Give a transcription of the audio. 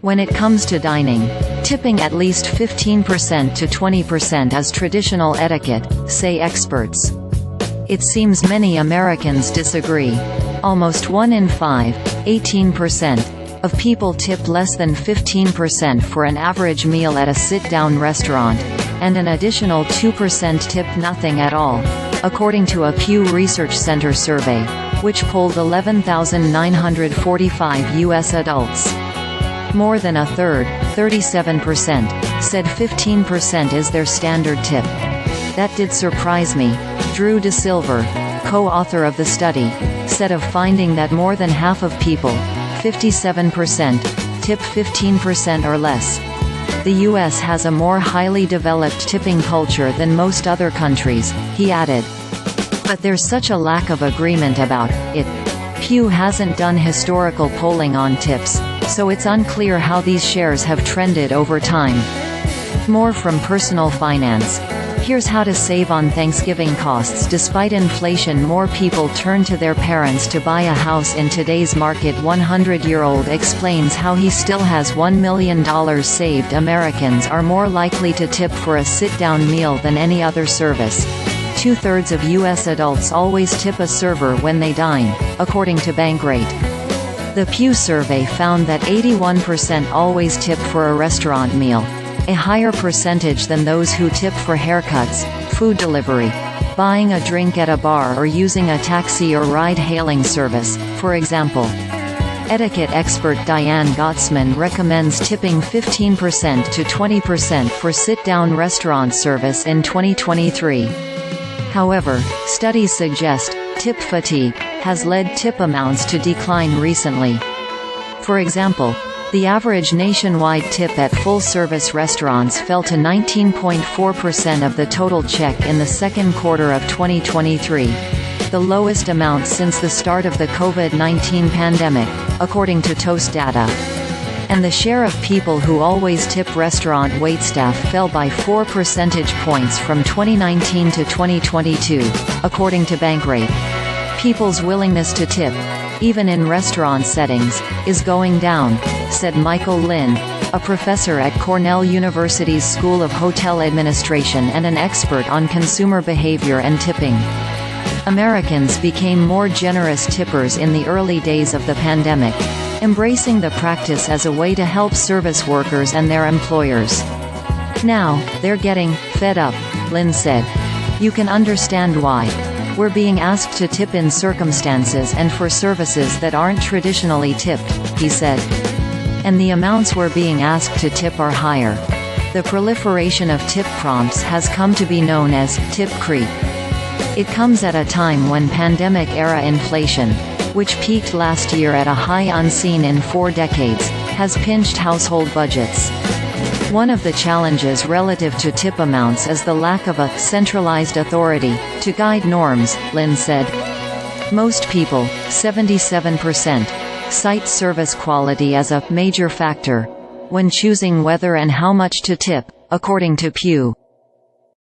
When it comes to dining, tipping at least 15% to 20% is traditional etiquette, say experts. It seems many Americans disagree. Almost 1 in 5, 18%, of people tip less than 15% for an average meal at a sit-down restaurant, and an additional 2% tip nothing at all, according to a Pew Research Center survey, which polled 11,945 U.S. adults. More than a third, 37%, said 15% is their standard tip. That did surprise me, Drew DeSilver, co-author of the study, said of finding that more than half of people, 57%, tip 15% or less. The U.S. has a more highly developed tipping culture than most other countries, he added. But there's such a lack of agreement about it. Pew hasn't done historical polling on tips, so it's unclear how these shares have trended over time. More from Personal Finance. Here's how to save on Thanksgiving costs. Despite inflation, more people turn to their parents to buy a house in today's market. 100-year-old explains how he still has $1 million saved. Americans are more likely to tip for a sit-down meal than any other service. 2/3 of U.S. adults always tip a server when they dine, according to Bankrate. The Pew survey found that 81% always tip for a restaurant meal, a higher percentage than those who tip for haircuts, food delivery, buying a drink at a bar, or using a taxi or ride-hailing service, for example. Etiquette expert Diane Gottsman recommends tipping 15% to 20% for sit-down restaurant service in 2023. However, studies suggest tip fatigue has led tip amounts to decline recently. For example, the average nationwide tip at full-service restaurants fell to 19.4% of the total check in the second quarter of 2023, the lowest amount since the start of the COVID-19 pandemic, according to Toast data. And the share of people who always tip restaurant waitstaff fell by 4 percentage points from 2019 to 2022, according to Bankrate. People's willingness to tip, even in restaurant settings, is going down, said Michael Lynn, a professor at Cornell University's School of Hotel Administration and an expert on consumer behavior and tipping. Americans became more generous tippers in the early days of the pandemic, embracing the practice as a way to help service workers and their employers. Now, they're getting fed up, Lynn said. You can understand why. We're being asked to tip in circumstances and for services that aren't traditionally tipped, he said. And the amounts we're being asked to tip are higher. The proliferation of tip prompts has come to be known as tip creep. It comes at a time when pandemic-era inflation, which peaked last year at a high unseen in 4 decades, has pinched household budgets. One of the challenges relative to tip amounts is the lack of a centralized authority to guide norms, Lynn said. Most people, 77%, cite service quality as a major factor when choosing whether and how much to tip, according to Pew.